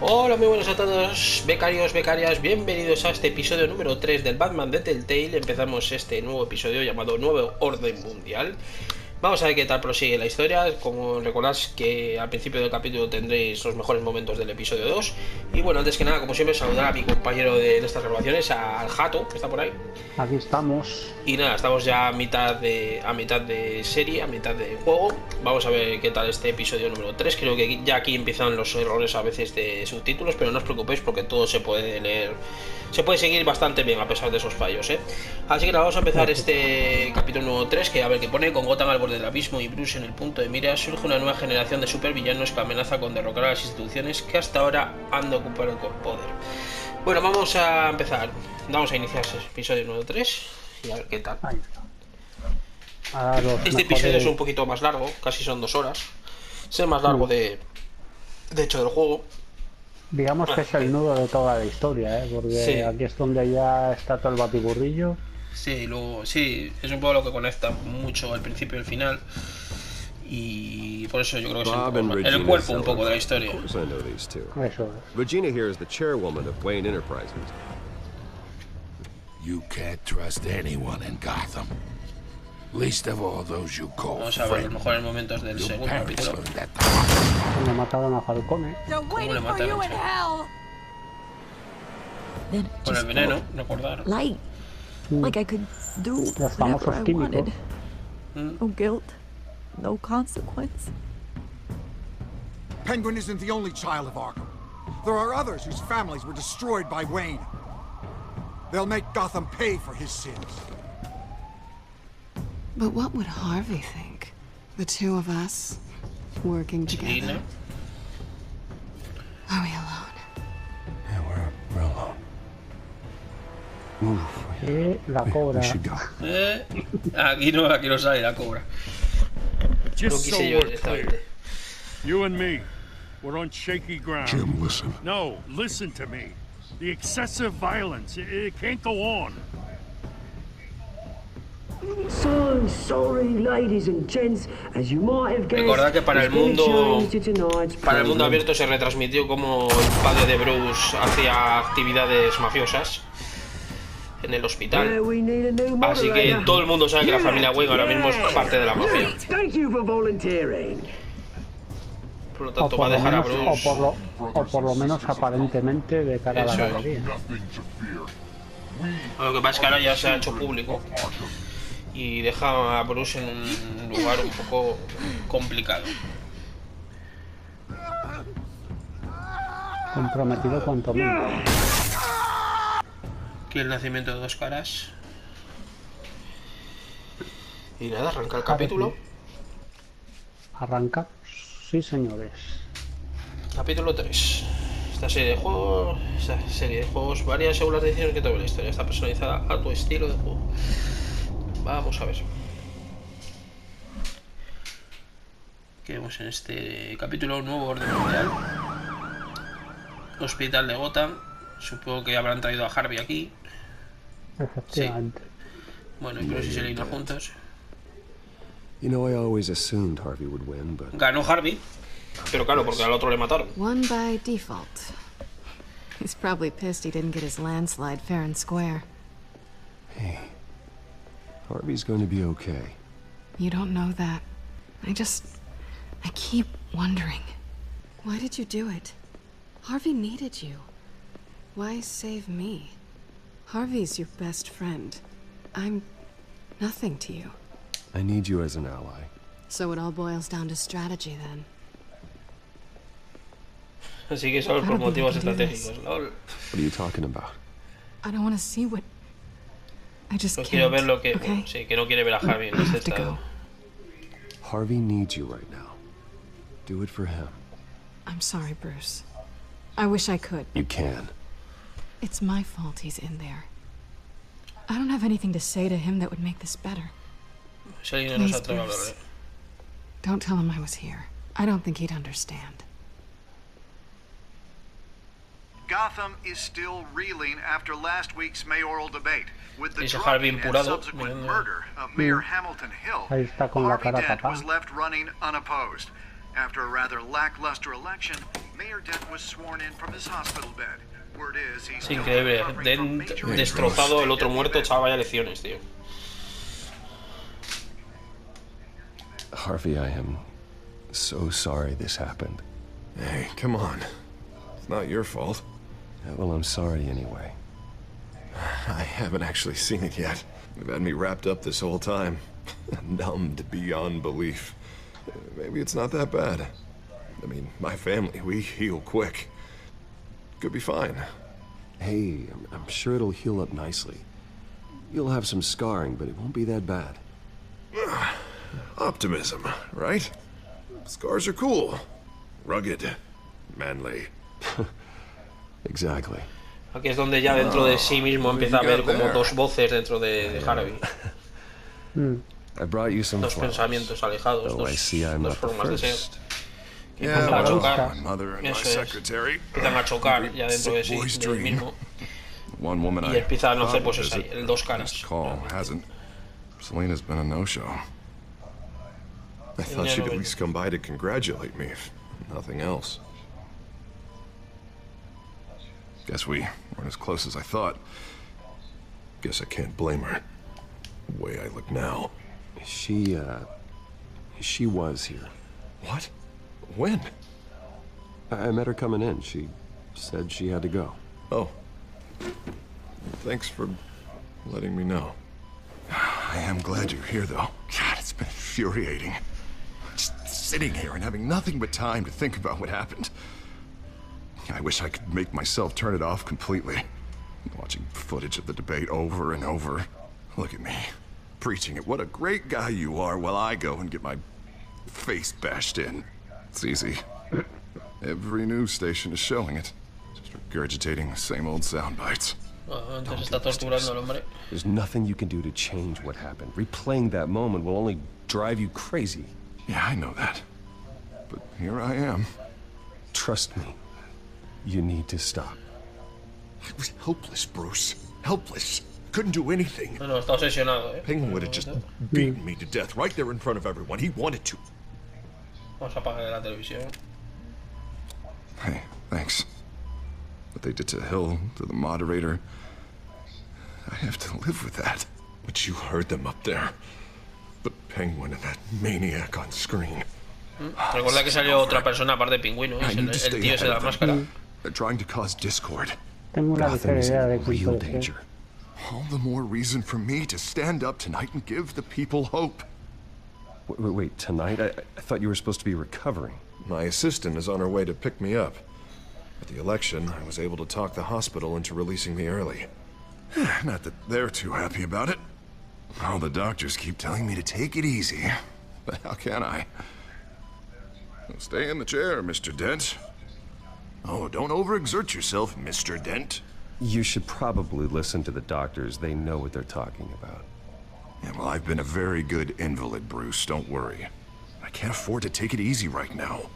Hola, muy buenos a todos, becarios, becarias, bienvenidos a este episodio número 3 del Batman de Telltale. Empezamos este nuevo episodio llamado Nuevo Orden Mundial. Vamos a ver qué tal prosigue la historia. Como recordás que al principio del capítulo tendréis los mejores momentos del episodio 2. Y bueno, antes que nada, como siempre, saludar a mi compañero de estas grabaciones, al Jato, que está por ahí. Aquí estamos. Y nada, estamos ya a mitad de serie, a mitad de juego. Vamos a ver qué tal este episodio número 3. Creo que ya aquí empiezan los errores a veces de subtítulos, pero no os preocupéis porque todo se puede leer. Se puede seguir bastante bien a pesar de esos fallos, ¿eh? Así que nada, vamos a empezar este capítulo número 3, que a ver qué pone. Con Gotham al borde del abismo y Bruce en el punto de mira, surge una nueva generación de supervillanos que amenaza con derrocar a las instituciones que hasta ahora han de ocupar el poder. Bueno, vamos a empezar. Vamos a iniciar este episodio número 3 y a ver qué tal. Este episodio es un poquito más largo, casi son 2 horas. Es el más largo de hecho del juego. Digamos que es el nudo de toda la historia, porque sí, aquí es donde ya está todo el batiburrillo. Sí, luego sí, es un poco lo que conecta mucho el principio y el final. Y por eso yo creo que es el cuerpo un poco de la historia. Eso es. Regina here is the chairwoman of Wayne Enterprises. You can't trust anyone in Gotham. Least of all those you call Vamos a ver los mejores momentos del segundo capítulo. Cuando mataron a Falcone. ¿Cómo le mataron? Con el veneno, recordar. Like I could do Los famosos whatever I químicos. wanted. No guilt, no consequence. Penguin isn't the only child of Arkham. There are others whose families were destroyed by Wayne. They'll make Gotham pay for his sins. But what would Harvey think? The two of us working together. Are we alone? Yeah, we're alone. Y la cobra. Aquí no sale la cobra. Just No so quise yo we're directamente. clear, you and me, we're on shaky ground. Jim, listen. No, listen to me. The excessive violence, it can't go on. So sorry, ladies and gents, as you might have guessed. Recordad que para el mundo program. abierto se retransmitió como el padre de Bruce hacía actividades mafiosas en el hospital. Así que todo el mundo sabe que la familia Wayne ahora mismo es parte de la mafia. Thank you for volunteering. Por lo tanto va a dejar a Bruce. O por lo menos aparentemente de cara a la Eso es. galería. Lo que pasa es que ahora ya se ha hecho público y deja a Bruce en un lugar un poco complicado. Comprometido cuanto menos. Aquí el nacimiento de 2 caras. Y nada, arranca el capítulo. Arranca. Sí, señores. Capítulo 3. Esta serie de juegos varía según las decisiones que tome la historia. Está personalizada a tu estilo de juego. Vamos a ver. ¿Qué vemos en este capítulo? Nuevo Orden Mundial. Hospital de Gotham. Supongo que habrán traído a Harvey aquí. Efectivamente. Sí. Bueno, y pero si se eligen juntos. You know, I always assumed Harvey would win, but Ganó Harvey. Pero claro, porque al otro le mataron. Won by default. He's probably pissed he didn't get his landslide fair and square. hey, Harvey's going to be okay. You don't know that. I keep wondering. Why did you do it? Harvey needed you. Why save me? Harvey's your best friend. I'm nothing to you. I need you as an ally. So it all boils down to strategy then. Así que solo por motivos estratégicos. LOL. What are you talking about? I don't want to see what... I just No can't. quiero ver lo que... Okay? Sí, que no quiere ver a Harvey en I este have to estado. go. Harvey needs you right now. Do it for him. I'm sorry, Bruce. I wish I could. You can. It's my fault he's in there. I don't have anything to say to him that would make this better. Si alguien no se Please, atreve a hablar Bruce. de él. Don't tell him I was here. I don't think he'd understand. Gotham is still reeling after last week's mayoral debate. With the Ese drugging Harvey and empurado, subsequent mirando. murder of Mayor Hamilton Hill, Ahí está con la Harvey cara Dent tapada. was left running unopposed. After a rather lackluster election, Mayor Dent was sworn in from his hospital bed. Word is he's Es increíble. Dent destrozado, el otro muerto, chaval, vaya lecciones, tío. Harvey, I am so sorry this happened. Hey, come on. It's not your fault. Well, I'm sorry anyway. I haven't actually seen it yet. You've had me wrapped up this whole time. Numbed beyond belief. Maybe it's not that bad. I mean, my family, we heal quick. Could be fine. Hey, I'm sure it'll heal up nicely. You'll have some scarring, but it won't be that bad. Optimism, right? Scars are cool. Rugged. Manly. Exactly. Aquí es donde ya dentro de sí mismo empieza a ver como dos voces dentro de Harvey. I brought you some Dos pensamientos alejados, dos formas de ser. Que empiezan a chocar. Eso es. Empiezan a chocar ya dentro de sí mismo. Y empieza a nacer pues eso ahí, el dos caras. Selena's been a no-show. I thought she'd at least come by to congratulate me, if nothing else. Guess we weren't as close as I thought. Guess I can't blame her. The way I look now. She was here. What? When? I met her coming in. She said she had to go. Oh. Thanks for letting me know. I am glad you're here, though. God, it's been infuriating. Just sitting here and having nothing but time to think about what happened. I wish I could make myself turn it off completely. Watching footage of the debate over and over. Look at me, preaching it. What a great guy you are, while I go and get my face bashed in. It's easy. Every news station is showing it. Just regurgitating the same old sound bites. There's nothing you can do to change what happened. Replaying that moment will only drive you crazy. Yeah, I know that. But here I am. Trust me. You need to stop. I was helpless, Bruce. Helpless. Couldn't do anything. No, está obsesionado, Penguin would have just beaten me to death right there in front of everyone. He wanted to. Vamos a apagar la televisión. Hey, thanks. What they did to Hill, to the moderator. I have to live with that. But you heard them up there. But Penguin and that maniac on screen. Recuerda que salió otra persona aparte de Pingüino, el tío ese de la máscara. They're trying to cause discord. Tengo una ligera idea de real danger. All the more reason for me to stand up tonight and give the people hope. Wait, tonight? I thought you were supposed to be recovering. My assistant is on her way to pick me up. At the election, I was able to talk the hospital into releasing me early. Not that they're too happy about it. All the doctors keep telling me to take it easy. But how can I? Stay in the chair, Mr. Dent. Oh, don't overexert yourself, Mr. Dent. You should probably listen to the doctors. They know what they're talking about. Yeah, well, I've been a very good invalid, Bruce. Don't worry. I can't afford to take it easy right now.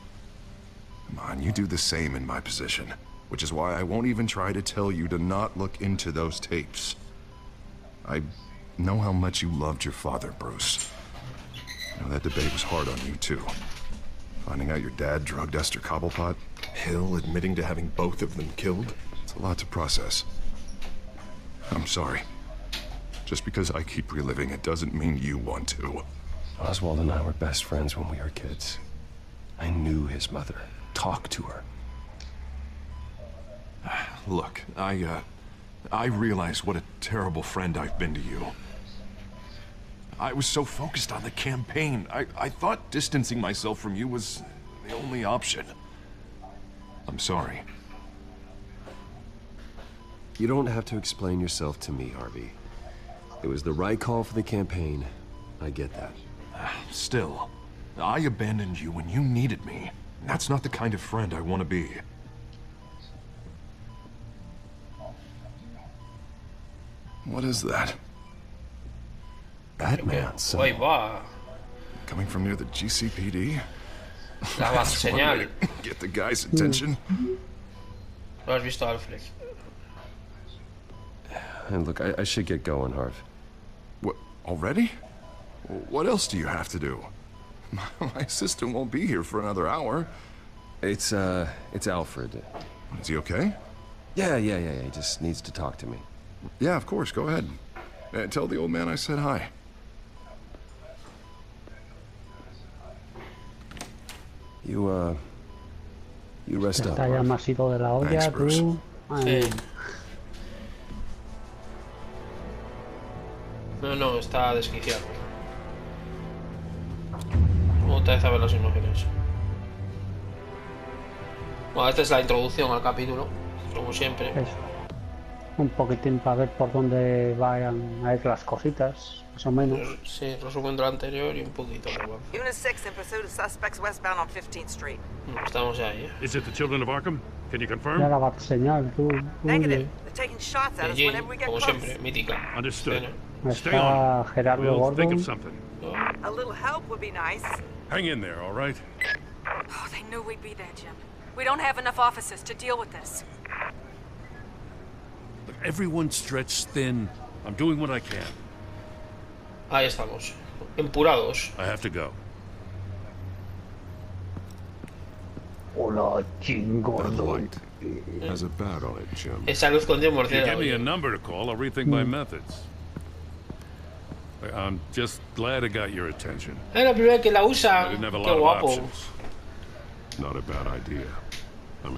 Come on, you do the same in my position. Which is why I won't even try to tell you to not look into those tapes. I know how much you loved your father, Bruce. I know that debate was hard on you, too. Finding out your dad drugged Esther Cobblepot, Hill admitting to having both of them killed. It's a lot to process. I'm sorry. Just because I keep reliving it doesn't mean you want to. Oswald and I were best friends when we were kids. I knew his mother. Talked to her. Look, I realize what a terrible friend I've been to you. I was so focused on the campaign. I thought distancing myself from you was the only option. I'm sorry. You don't have to explain yourself to me, Harvey. It was the right call for the campaign. I get that. Still, I abandoned you when you needed me. That's not the kind of friend I want to be. What is that? Batman, so... Wait, va. Coming from near the GCPD? La señal. Get the guy's attention. Lo has visto, Alfred. And look, I should get going, Harv. What, already? What else do you have to do? My assistant won't be here for another hour. It's Alfred. Is he okay? Yeah. He just needs to talk to me. Yeah, of course. Go ahead. Tell the old man I said hi. You rest up. Está ya más ido de la olla, tú. Sí. No, está desquiciado. Otra vez a ver las imágenes. Bueno, esta es la introducción al capítulo, como siempre. Eso. Un poquitín para ver por dónde vayan a ir las cositas, más o menos. Sí, resumen de lo anterior y un poquito más. Unit 6 in pursuit of suspects westbound on 15th Street. Estamos ahí, ¿eh? Is it the children of Arkham? Can you confirm? Ya la va a señal, tú. Negative. They're taking shots at us whenever we get como close. siempre, mítica. Understood. Stay Está on. Gerardo We'll think Gordon. of something. A little help would be nice. Hang in there, all right? Oh, they knew we'd be there, Jim. We don't have enough officers to deal with this. Look, everyone's stretched thin. I'm doing what I can. Ahí estamos. Empurados. I have to go. Hola, chingordo. Has a bat on it, Jim. Esa luz con Dios If you mordida. give me a number to call, I'll rethink my methods. I'm just glad I got your attention. Es la primera que la usa. I didn't have a Qué lot of guapo. options. Not a bad idea.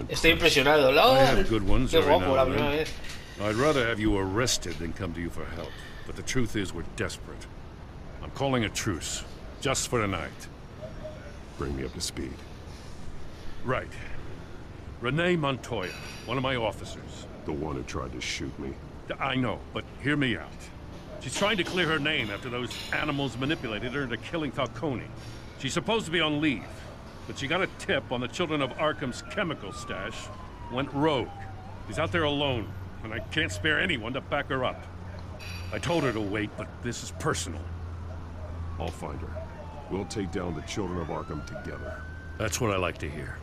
Estoy impresionado. I have good ones Qué every guapo now la and primera then. vez. I'd rather have you arrested than come to you for help. But the truth is, we're desperate. I'm calling a truce, just for tonight. Bring me up to speed. Right. Renee Montoya, one of my officers. The one who tried to shoot me. I know, but hear me out. She's trying to clear her name after those animals manipulated her into killing Falcone. She's supposed to be on leave, but she got a tip on the children of Arkham's chemical stash, went rogue. She's out there alone, and I can't spare anyone to back her up. I told her to wait, but this is personal. I'll find her. We'll take down the children of Arkham together. That's what I like to hear.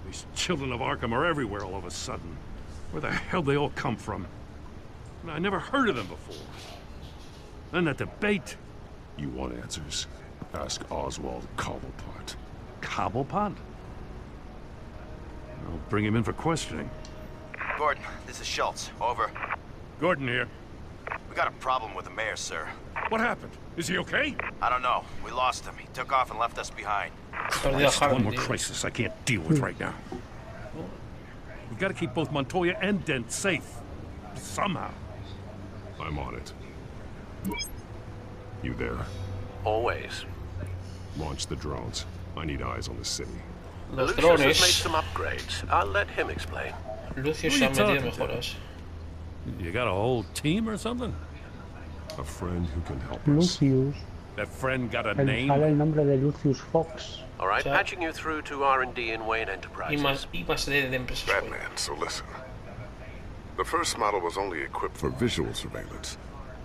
These children of Arkham are everywhere all of a sudden. Where the hell they all come from? I never heard of them before. Then that debate. You want answers? Ask Oswald Cobblepot. Cobblepot? I'll bring him in for questioning. Gordon, this is Schultz. Over. Gordon here. We got a problem with the mayor, sir. What happened? Is he okay? I don't know. We lost him. He took off and left us behind. Christ, one more crisis I can't deal with right now. We've got to keep both Montoya and Dent safe. Somehow. I'm on it. You there? Always. Launch the drones. I need eyes on the city. Los Lucius has made drones. some upgrades. I'll let him explain. Lucius Who se are ha you metido talking to? mejoras. You got a whole team or something? A friend who can help us. Lucius. That friend got a Sale name? el nombre de Lucius Fox. All right, Sure. patching you through to R&D in Wayne Y Enterprises. más de empresas. Batman, so listen. The first model was only equipped for visual surveillance.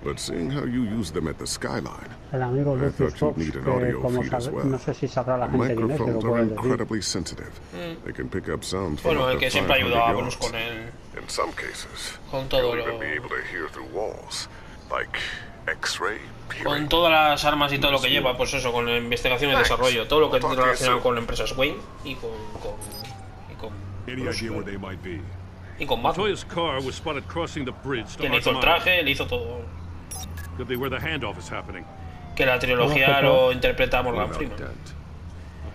But seeing how you use them at the skyline, El amigo I Lucius thought Fox, you'd need an que audio como feed as sabe, well. no sé si sabrá la The gente de inglés, pero microphones puede are decir. incredibly sensitive. They can pick up sounds from Bueno, up el to que siempre 500 ayuda a Bruce yards. con el. In some cases, Con todo you'll even lo. be able to hear through walls, like X-ray. Con todas las armas y todo lo que lleva, pues eso, con la investigación y desarrollo, todo lo que tiene relacionado con empresas Wayne y con Any idea where they might be? y con Batman. Montoya's car was spotted crossing the bridge to Que le hizo el Arkham traje, le hizo todo. Could be where the handoff is happening. Que la trilogía lo interpreta Morgan Freeman.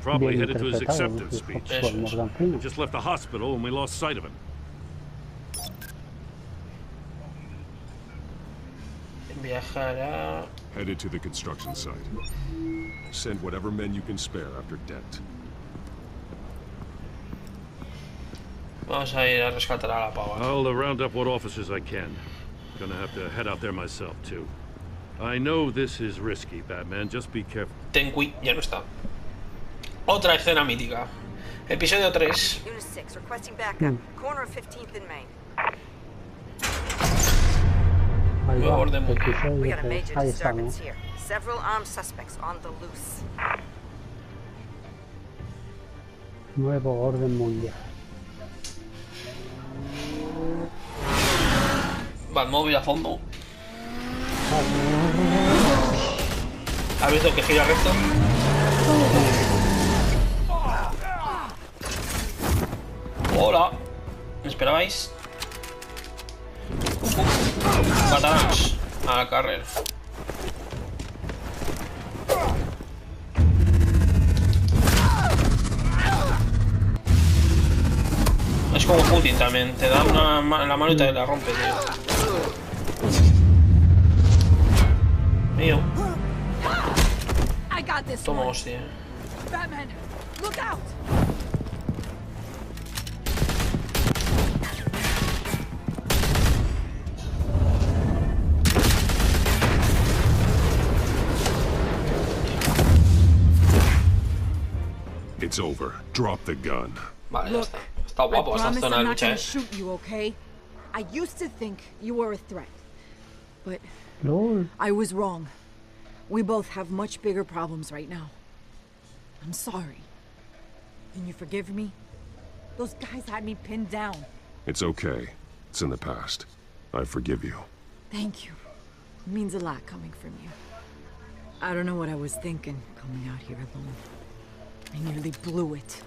Probably Bien headed to his interpretado, acceptance Lucius speech. Fox por Morgan Freeman. Just left the hospital and we lost sight of him. Viajará. Headed to the construction site. Send whatever men you can spare after Dent. Vamos a ir a rescatar a la pava. I'll round up what officers I can. Gonna have to head out there myself, too. I know this is risky, Batman. Just be careful. Ya no está. Otra escena mítica. Episodio 3. Unit 6, requesting backup. Corner of 15th and Main. Ahí Nuevo va, Orden Mundial. episodio We got a 3. major Ahí disturbance estamos. here. Several armed suspects on the loose. Nuevo Orden Mundial. Batmóvil a fondo. ¿Has visto que gira recto? Hola. ¿Me esperabais? Patarás a la carrera. Es como Putin también, te da la mano y te la rompe, tío. Mío. Toma, hostia. Batman, look out. It's over. Drop the gun. Vale, ya está. Está guapo esta zona de lucha, eh. Shoot you, okay? I used to think you were a threat, but I was wrong. We both have much bigger problems right now. I'm sorry. Can you forgive me? Those guys had me pinned down. It's okay. It's in the past. I forgive you. Thank you. It means a lot coming from you. I don't know what I was thinking coming out here alone. I nearly blew it.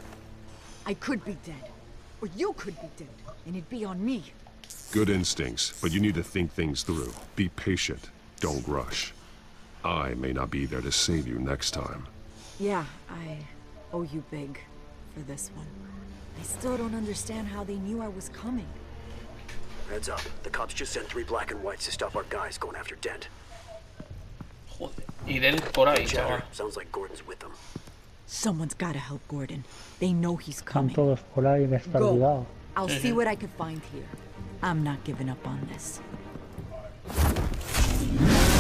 I could be dead. Or you could be dead. And it'd be on me. Good instincts, but you need to think things through. Be patient. Don't rush. I may not be there to save you next time. Yeah, I owe you big for this one. I still don't understand how they knew I was coming. Heads up. The cops just sent 3 black and whites to stop our guys going after Dent. Joder. Y Dent por ahí, chaval. Sounds like Gordon's with them. Someone's gotta help Gordon. They know he's coming. Están todos por ahí desperdigados. I'll see what I can find here. I'm not giving up on this.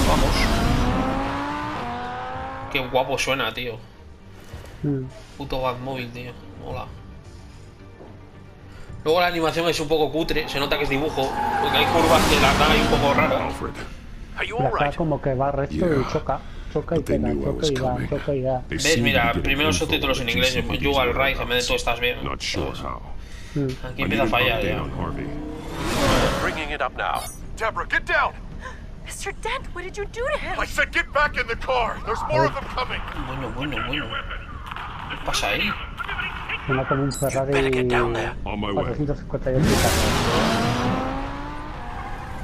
Vamos. Qué guapo suena, tío. Puto Batmóvil, tío. Hola. Luego la animación es un poco cutre, se nota que es dibujo, porque hay curvas que las dan ahí un poco raras. Está como que va recto y choca. Choca y pega, choca y da, choca y da. ¿Ves? Mira, primero subtítulos en inglés, you are right, en vez de tú estás bien. Aquí empieza a fallar ya. Bringing it up now. Deborah, get down! Mr. Dent, what did you do to him? I said get back in the car. There's more of them coming. Bueno. ¿Qué pasa ahí? Suena como un Ferrari 458.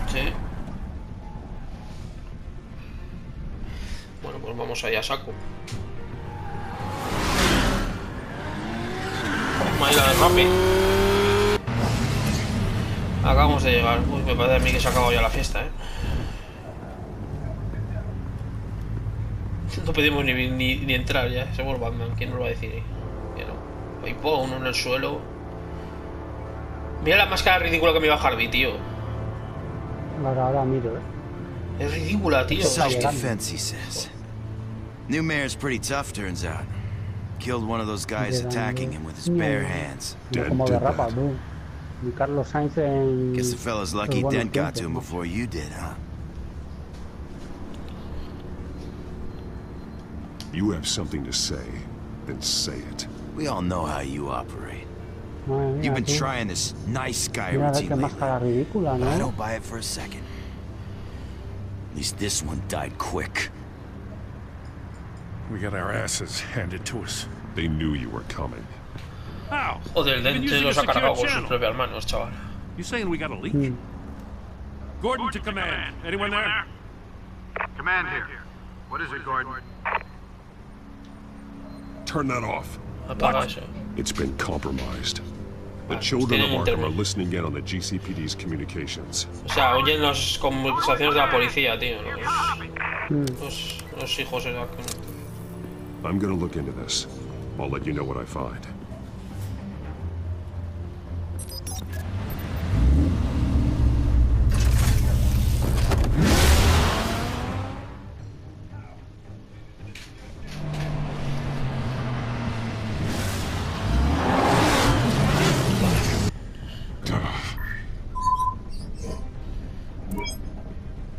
Sí. Bueno, pues vamos allá a saco. Ahí la de Rappi. Acabamos de llegar. Uy, me parece a mí que se ha acabado ya la fiesta, ¿eh? No pedimos ni entrar ya. Somos Batman. ¿Quién nos va a decir que no? Ahí pongo uno en el suelo. Mira la máscara ridícula que me iba Harvey, tío. Ahora miro, Es ridícula, tío. Self-defense, he says. New mayor's pretty tough, turns out. Killed one of those guys attacking him with his bare hands. Como de rapa, tú. Y Carlos Sainz en... Guess the fella's lucky Dent got to him before you did, huh? You have something to say, then say it. We all know how you operate. You've been trying this nice guy routine lately, but I don't buy it for a second. At least this one died quick. We got our asses handed to us. They knew you were coming. How? Joder, el Dente los ha cargado con sus propias manos, chaval. You saying we got a leak? Gordon to command. Anyone there? Command here. What is it, Gordon? Turn that off. What? It's been compromised. The children of Arkham are listening in on the GCPD's communications. O sea, oyen las conversaciones de la policía, tío. Los hijos de la... I'm gonna look into this. I'll let you know what I find.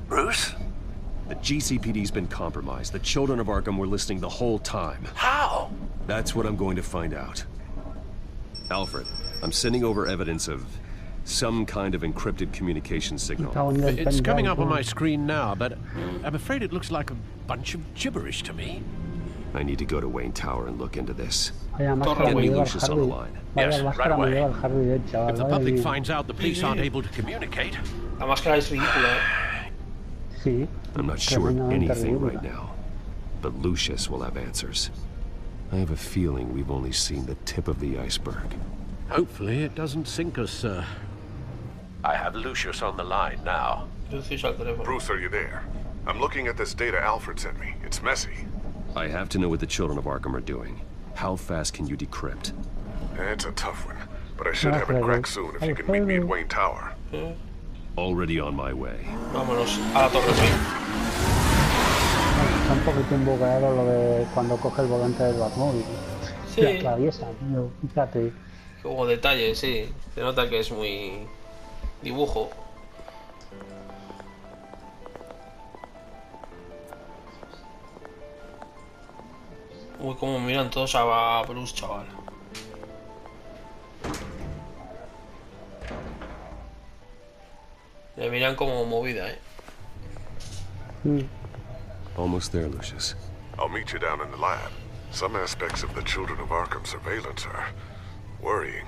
Bruce? The GCPD's been compromised. The children of Arkham were listening the whole time. How? That's what I'm going to find out. Alfred, I'm sending over evidence of some kind of encrypted communication signal. It's coming up on my screen now, but I'm afraid it looks like a bunch of gibberish to me. I need to go to Wayne Tower and look into this. Get me Lucius on the line. Yes, right away. If the public finds out the police aren't able to communicate... La máscara es ridícula, Sí. I'm not sure of anything right now, but Lucius will have answers. I have a feeling we've only seen the tip of the iceberg. Hopefully it doesn't sink us, sir. I have Lucius on the line now. Bruce, are you there? I'm looking at this data Alfred sent me. It's messy. I have to know what the children of Arkham are doing. How fast can you decrypt? It's a tough one, but I should have it cracked soon if you can meet me at Wayne Tower. Already on my way. Vámonos a la torre, sí. Está un poquito embugueado lo de cuando coge el volante del Batmóvil. Sí. La atraviesa, tío, fíjate. Como detalle, sí. Se nota que es muy dibujo. Uy, como miran todos a Bruce, chaval. Le miran como movida, Almost there, Lucius. I'll meet you down in the lab. Some aspects of the Children of Arkham surveillance are worrying.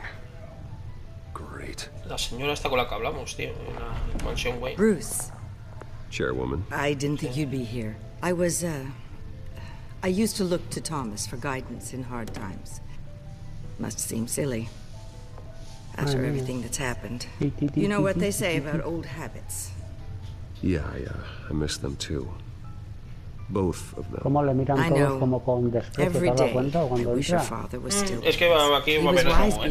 Great. La señora está con la que hablamos, tío, en la mansión Wayne. Bruce. Chairwoman. I didn't think you'd be here. I used to look to Thomas for guidance in hard times. Must seem silly. After everything that's happened. You know what they say about old habits. Yeah, I miss them too. Both of them. Cómo le miran todos como con desprecio, ¿te has dado cuenta cuando entra? Es que aquí va a haber algo,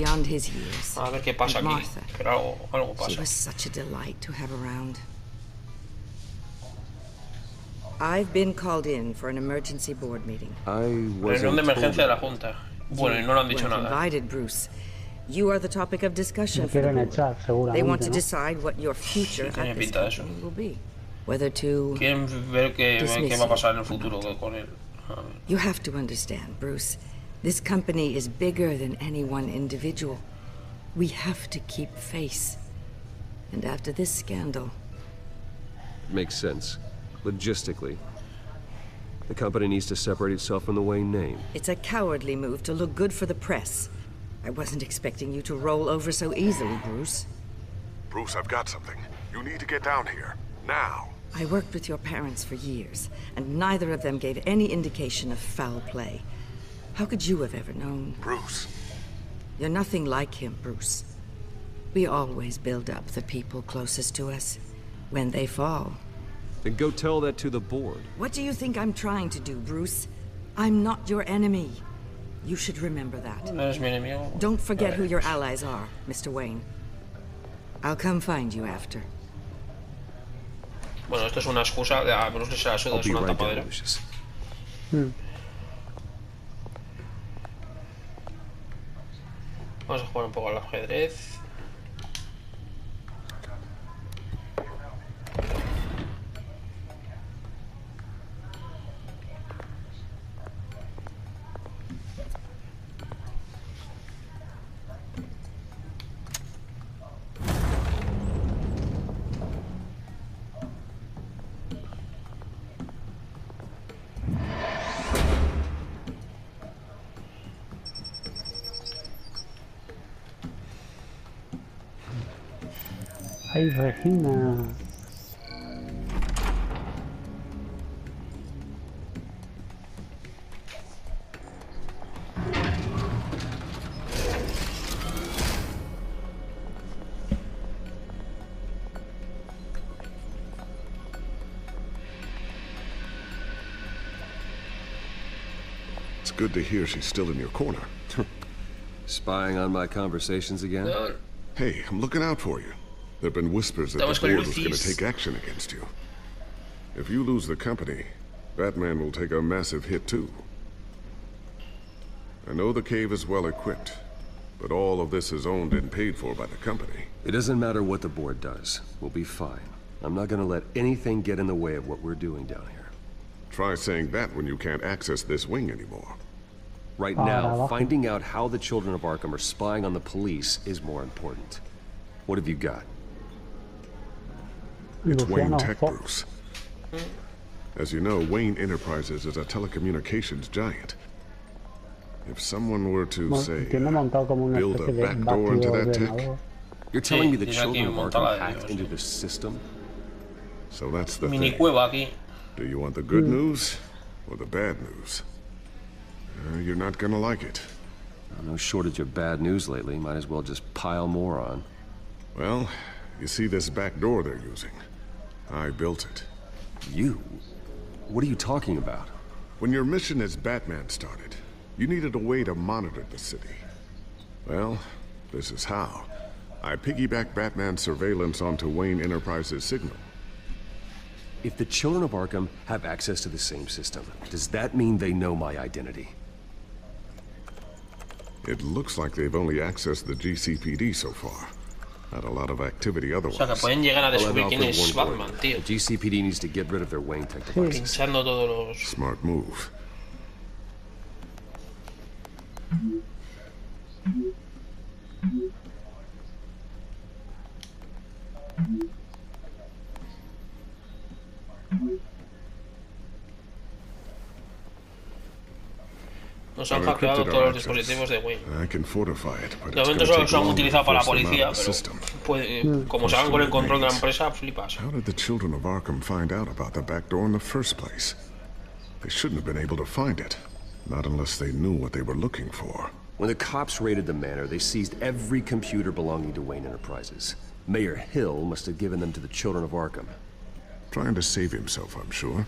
A ver qué pasa aquí. Pero algo pasa. She was such a delight to have around. I've been called in for an emergency board meeting. Reunión de emergencia de la Junta. Bueno, y no le han dicho nada. Invited, Bruce. You are the topic of discussion for the board. They want to decide what your future at this company will be. Whether to Quieren ver qué va a pasar en el futuro con él. You have to understand, Bruce. This company is bigger than any one individual. We have to keep face. And after this scandal... Makes sense. Logistically. The company needs to separate itself from the Wayne name. It's a cowardly move to look good for the press. I wasn't expecting you to roll over so easily, Bruce. Bruce, I've got something. You need to get down here. Now. I worked with your parents for years, and neither of them gave any indication of foul play. How could you have ever known? Bruce. You're nothing like him, Bruce. We always build up the people closest to us. When they fall... Then go tell that to the board. What do you think I'm trying to do, Bruce? I'm not your enemy. You should remember that. No es mi enemigo. Don't forget who your allies are, Mr. Wayne. I'll come find you after. Bueno, esto es una excusa de a Bruce se la suda, es una tapadera. Vamos a jugar un poco al ajedrez. Ay, Regina. It's good to hear she's still in your corner. Spying on my conversations again? Hey, I'm looking out for you. There have been whispers that the board was going to take action against you. If you lose the company, Batman will take a massive hit too. I know the cave is well equipped, but all of this is owned and paid for by the company. It doesn't matter what the board does. We'll be fine. I'm not going to let anything get in the way of what we're doing down here. Try saying that when you can't access this wing anymore. Right now, finding out how the children of Arkham are spying on the police is more important. What have you got? It's Wayne Tech, Bruce. As you know, Wayne Enterprises is a telecommunications giant. If someone were to, say, build a back door into that tech... You're telling me the children of Arkham hacked into this system? So that's the Mini thing. cueva aquí. Do you want the good news or the bad news? You're not gonna like it. No shortage of bad news lately. Might as well just pile more on. Well, you see this back door they're using? I built it. You? What are you talking about? When your mission as Batman started, you needed a way to monitor the city. Well, this is how. I piggybacked Batman's surveillance onto Wayne Enterprises' signal. If the children of Arkham have access to the same system, does that mean they know my identity? It looks like they've only accessed the GCPD so far. Not a lot of activity otherwise. O sea, que pueden llegar a descubrir quién es Batman, tío. The GCPD needs to get rid of their Wayne tech devices. Pinchando todos los... Smart move. Nos han hackeado todos los dispositivos de Wayne. De momento solo se han utilizado para la policía, pero como se hagan con el control de la empresa, flipas. How did the children of Arkham find out about the back door in the first place? They shouldn't have been able to find it. Not unless they knew what they were looking for. When the cops raided the manor, they seized every computer belonging to Wayne Enterprises. Mayor Hill must have given them to the children of Arkham. Trying to save himself, I'm sure.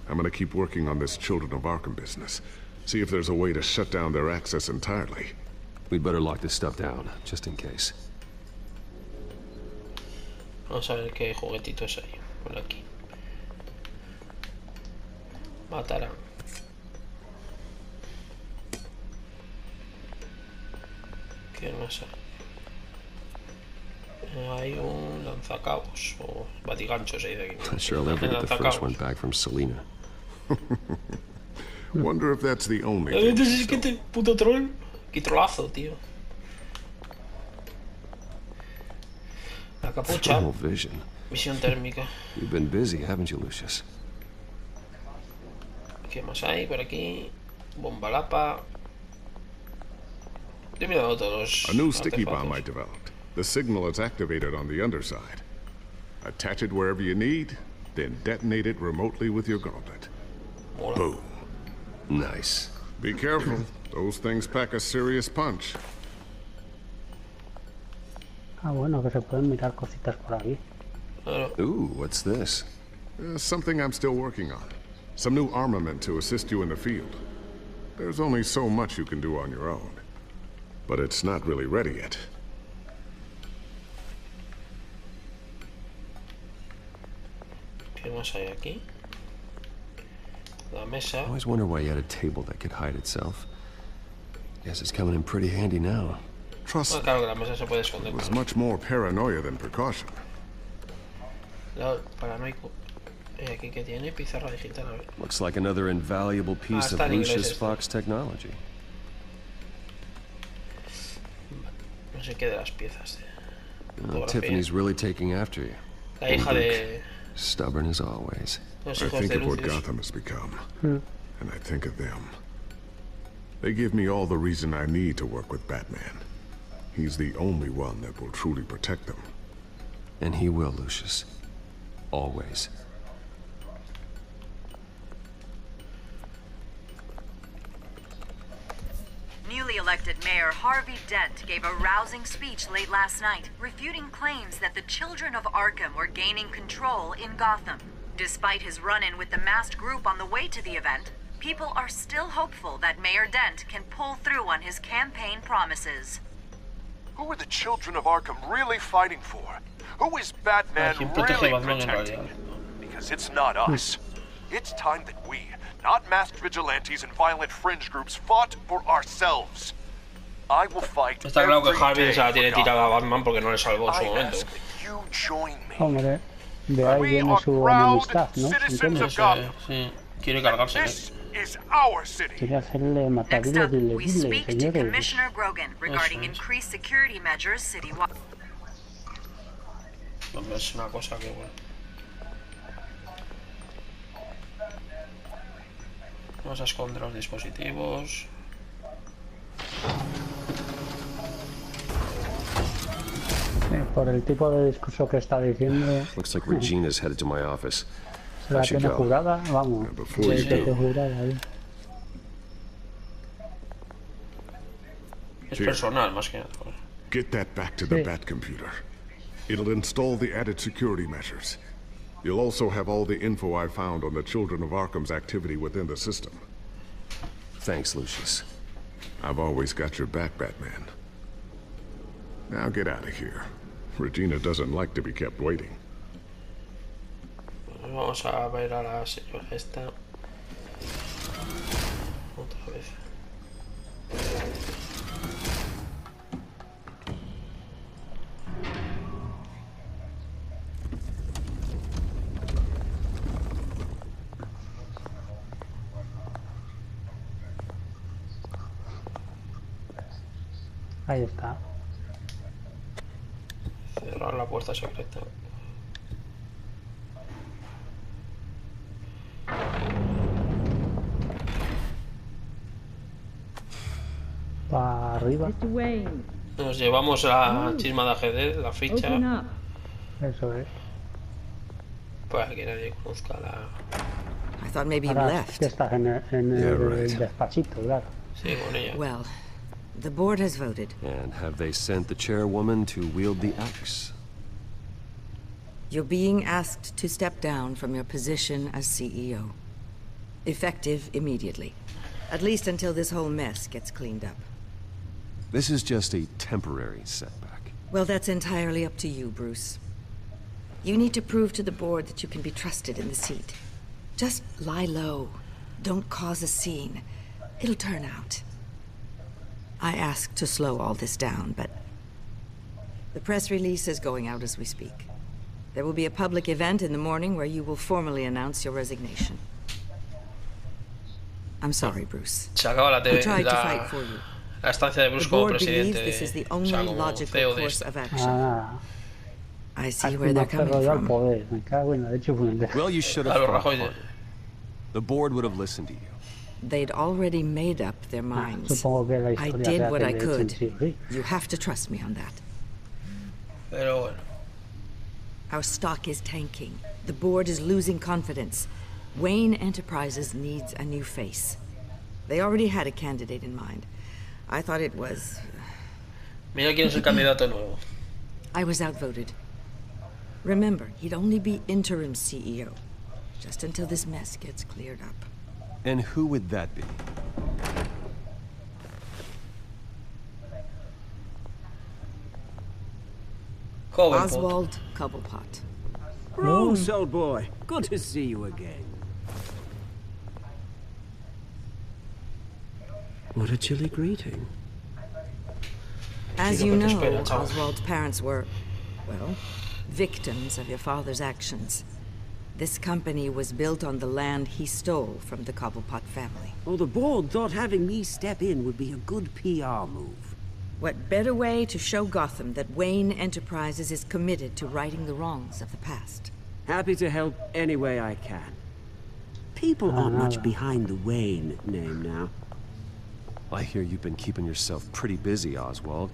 I'm gonna keep working on this Children of Arkham business. See if there's a way to shut down their access entirely. We'd better lock this stuff down, just in case. Vamos a ver qué juguetitos hay por aquí. Matarán. ¿Qué más hay? Hay un lanzacabos o batigancho se dice aquí. I'm sure I'll never get the first one back from Selena. Wonder if that's the only thing. Entonces, ¿qué te puto troll? Qué trolazo, tío. La capucha. Visión térmica. You've been busy, haven't you, Lucius? ¿Qué más hay por aquí? Bomba lapa. He mirado todos. A new sticky bomb I developed. The signal is activated on the underside. Attach it wherever you need, then detonate it remotely with your gauntlet. Boom. Nice. Be careful. Those things pack a serious punch. Ah, bueno, que se pueden mirar cositas por aquí. Ooh, what's this? Something I'm still working on. Some new armament to assist you in the field. There's only so much you can do on your own. But it's not really ready yet. ¿Qué más hay aquí? La mesa. I always wonder why you had a table that could hide itself. Guess it's coming in pretty handy now. Trust me. Claro que la mesa se puede esconder. It was much more paranoia than precaution. Paranoico. Aquí que tiene pizarra digital. A ver. Looks like another invaluable piece of Lucius Fox technology. No sé qué de las piezas. Tiffany's really taking after you. La hija de... Stubborn as always. I think of what Gotham has become, and I think of them. They give me all the reason I need to work with Batman. He's the only one that will truly protect them. And he will, Lucius. Always. Newly elected Mayor Harvey Dent gave a rousing speech late last night, refuting claims that the children of Arkham were gaining control in Gotham. Despite his run-in with the masked group on the way to the event, people are still hopeful that Mayor Dent can pull through on his campaign promises. Who are the children of Arkham really fighting for? Who is Batman really protecting? Because it's not us. It's time that we, not masked vigilantes and violent fringe groups, fought for ourselves. I will fight. Está claro que Harvey se la tiene tirada a Batman porque no le salvó en su momento. Hombre, de ahí viene su enemistad, ¿no? ¿Entiendes? Sí, quiere cargársele. Quiere hacerle matadillo de señores. Commissioner Grogan regarding increased security measures citywide. Es una cosa que bueno. Vamos a esconder los dispositivos. Por el tipo de discurso que está diciendo. Looks like Regina's headed to my office. Se la tiene jurada, vamos. Sí, jurada ahí. Es personal, más que nada. Get that back to the Bat computer. It'll install the added security measures. You'll also have all the info I found on the Children of Arkham's activity within the system. Thanks, Lucius. I've always got your back, Batman. Now get out of here. Regina doesn't like to be kept waiting. Vamos a ver a la señora esta. Otra vez. Ahí está. Cerrar la puerta secreta. Para arriba. Nos llevamos la chisma de ajedrez, la ficha. Eso es. Para que nadie conozca la... I thought maybe you Ahora left. que estás en el despachito, claro. Sí, con ella. Well, the board has voted. And have they sent the chairwoman to wield the axe? You're being asked to step down from your position as CEO. Effective immediately. At least until this whole mess gets cleaned up. This is just a temporary setback. Well, that's entirely up to you, Bruce. You need to prove to the board that you can be trusted in the seat. Just lie low. Don't cause a scene. It'll turn out. I asked to slow all this down, but the press release is going out as we speak. There will be a public event in the morning where you will formally announce your resignation. I'm sorry, Bruce. Se acaba la We tried to fight for you. La estancia de Bruce The como board believes presidente. this is the only logical CEO de course esto. of action. I see where they're coming from. Well, you should have fought harder. The board would have listened to you. They'd already made up their minds. I did what I could. You have to trust me on that. Pero bueno. Our stock is tanking. The board is losing confidence. Wayne Enterprises needs a new face. They already had a candidate in mind. I thought it was... Mira quién es el candidato nuevo. I was outvoted. Remember, he'd only be interim CEO. Just until this mess gets cleared up. And who would that be? Oswald Cobblepot. Bruce, old boy. Good to see you again. What a chilly greeting. As you know, Oswald's parents were, well, victims of your father's actions. This company was built on the land he stole from the Cobblepot family. Oh, the board thought having me step in would be a good PR move. What better way to show Gotham that Wayne Enterprises is committed to righting the wrongs of the past? Happy to help any way I can. People aren't much behind the Wayne name now. I hear you've been keeping yourself pretty busy, Oswald.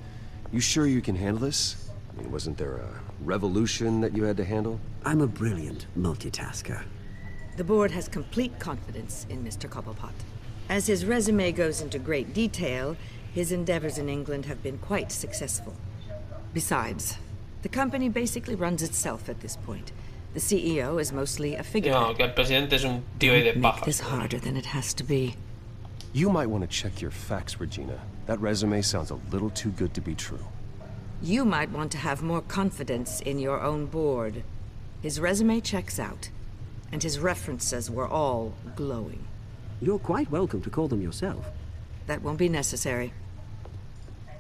You sure you can handle this? I mean, wasn't there a revolution that you had to handle? I'm a brilliant multitasker. The board has complete confidence in Mr. Cobblepot. As his resume goes into great detail, his endeavors in England have been quite successful. Besides, the company basically runs itself at this point. The CEO is mostly a figurehead. Que el presidente es un tío de Don't paja. make this harder than it has to be. You might want to check your facts, Regina. That resume sounds a little too good to be true. You might want to have more confidence in your own board. His resume checks out, and his references were all glowing. You're quite welcome to call them yourself. That won't be necessary.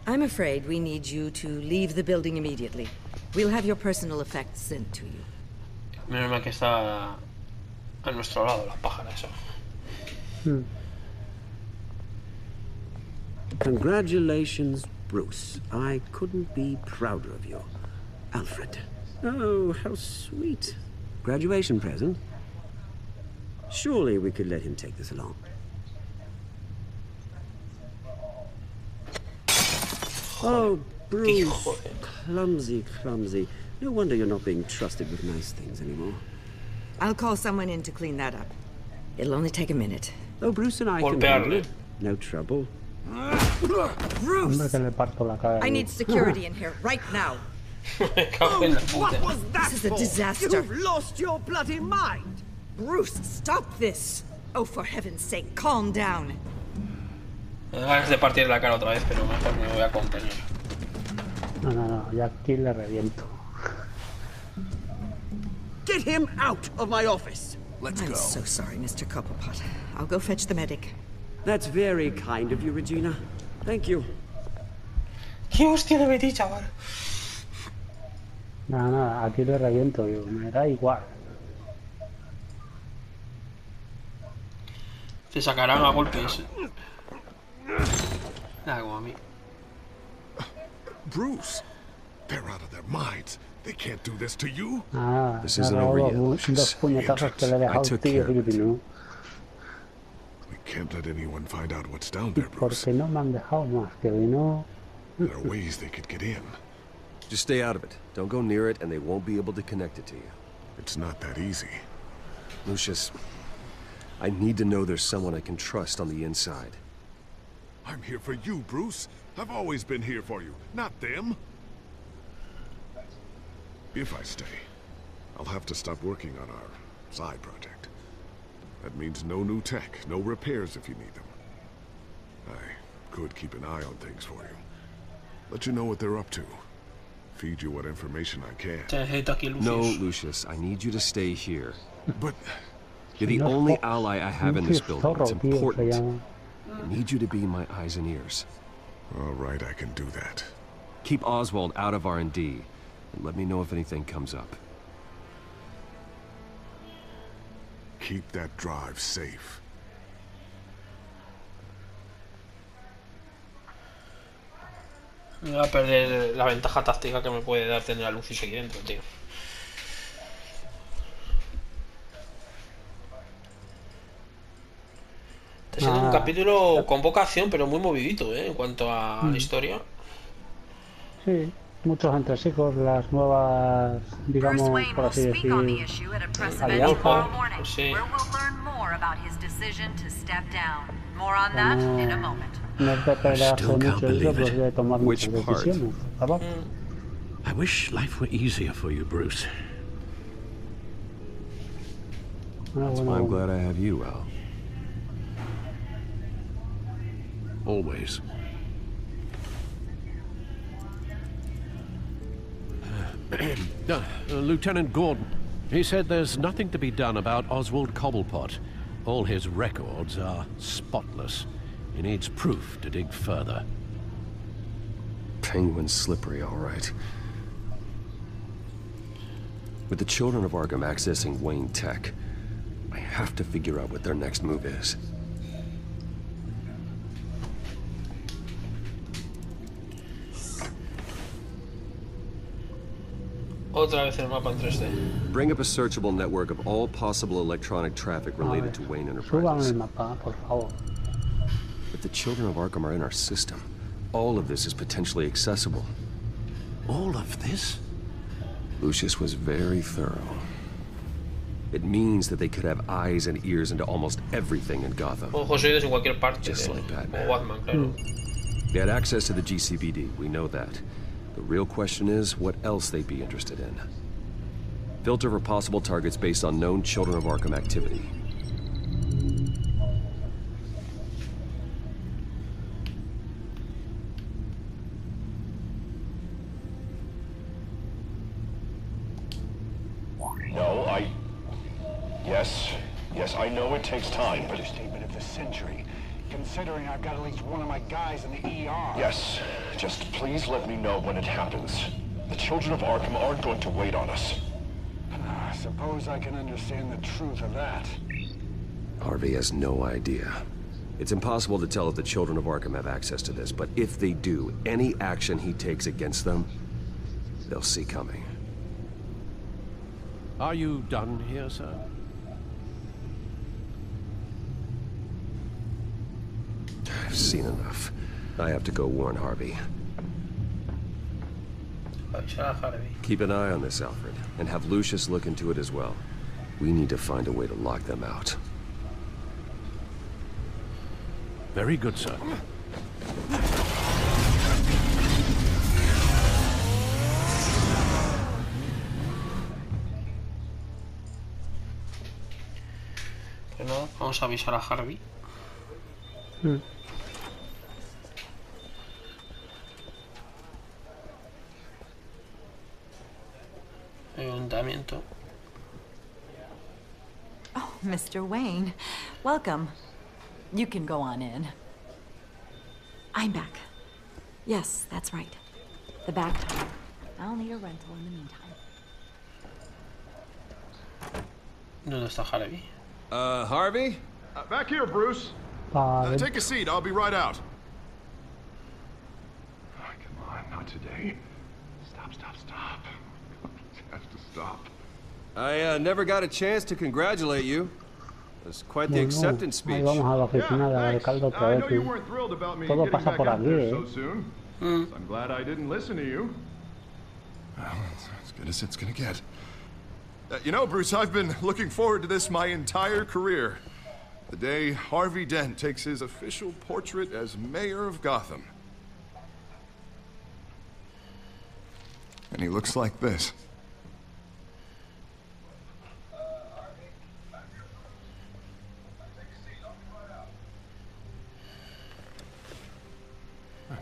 I'm afraid we need you to leave the building immediately. We'll have your personal effects sent to you. Menos mal que está a nuestro lado la pájara esa. Congratulations, Bruce. I couldn't be prouder of you. Alfred. Oh, how sweet. Graduation present? Surely we could let him take this along. Oh, Bruce. Clumsy, clumsy. No wonder you're not being trusted with nice things anymore. I'll call someone in to clean that up. It'll only take a minute. Oh, Bruce and I can handle it. No trouble. Bruce! I need security in here right now. What was that? This is a disaster. You've lost your bloody mind. Bruce, stop this. Oh, for heaven's sake, calm down. Me da ganas de partir la cara otra vez, pero mejor me voy a contener. No, ya aquí le reviento. Get him out of my office. Let's go. I'm so sorry, Mr. Cobblepot. I'll go fetch the medic. That's very kind of you, Regina. Thank you. ¿Qué hostia le metí, chaval? Nada, aquí le reviento yo. Me da igual. Te sacarán a golpes. Nada, como a mí. Bruce, they're out of their minds. They can't do this to you. This isn't over yet, Lucius. We can't let anyone find out what's down there, Bruce. ¿Por qué no me han dejado más? Que no. There are ways they could get in. Just stay out of it. Don't go near it, and they won't be able to connect it to you. It's not that easy. Lucius, I need to know there's someone I can trust on the inside. I'm here for you, Bruce. I've always been here for you, not them. If I stay, I'll have to stop working on our side project. That means no new tech, no repairs if you need them. I could keep an eye on things for you. Let you know what they're up to. Feed you what information I can. No, Lucius, I need you to stay here. But you're the only ally I have in this building. It's important. I need you to be my eyes and ears. All right, I can do that. Keep Oswald out of R&D, and let me know if anything comes up. Keep that drive safe. Me voy a perder la ventaja táctica que me puede dar tener a Lucius aquí dentro, tío. Está siendo un capítulo con poca acción, pero muy movidito, en cuanto a la historia. Sí, muchos entresijos, las nuevas, digamos, por así decir, alianzas. Sí. No es de pelearse mucho eso, pues de tomar muchas decisiones. I wish life were easier for you, Bruce. That's why I'm glad I have you, Al. Always. Lieutenant Gordon, he said there's nothing to be done about Oswald Cobblepot. All his records are spotless. He needs proof to dig further. Penguin's slippery, all right. With the children of Arkham accessing Wayne Tech, I have to figure out what their next move is. Otra vez el mapa en 3D. Bring up a searchable network of all possible electronic traffic related to Wayne Enterprises. If the children of Arkham are in our system, all of this is potentially accessible. All of this? Lucius was very thorough. It means that they could have eyes and ears into almost everything in Gotham. Oídos en cualquier parte. Just like Batman. O Batman, claro. They had access to the GCPD, we know that. The real question is, what else they'd be interested in. Filter for possible targets based on known Children of Arkham activity. No, Yes, I know it takes time, but... Understatement of the century. Considering I've got at least one of my guys in the ER. Yes, just please let me know when it happens. The children of Arkham aren't going to wait on us. I suppose I can understand the truth of that. Harvey has no idea. It's impossible to tell if the children of Arkham have access to this, but if they do, any action he takes against them, they'll see coming. Are you done here, sir? I've seen enough. I have to go warn Harvey. Keep an eye on this, Alfred, and have Lucius look into it as well. We need to find a way to lock them out. Very good, sir. Bueno, vamos a avisar a Harvey. Ayuntamiento. Oh, Mr. Wayne, welcome. You can go on in. I'm back. Yes, that's right. The back tire. I'll need a rental in the meantime. ¿Dónde está Harvey? Harvey? Back here, Bruce. Take a seat. I'll be right out. Oh, come on, not today. Stop. It has to stop. I never got a chance to congratulate you. It was quite the acceptance speech. Ahí vamos a la oficina de alcalde otra vez. Todo pasa por aquí, I'm glad I didn't listen to you. Well, it's as good as it's gonna get. You know, Bruce, I've been looking forward to this my entire career. The day Harvey Dent takes his official portrait as mayor of Gotham. And he looks like this.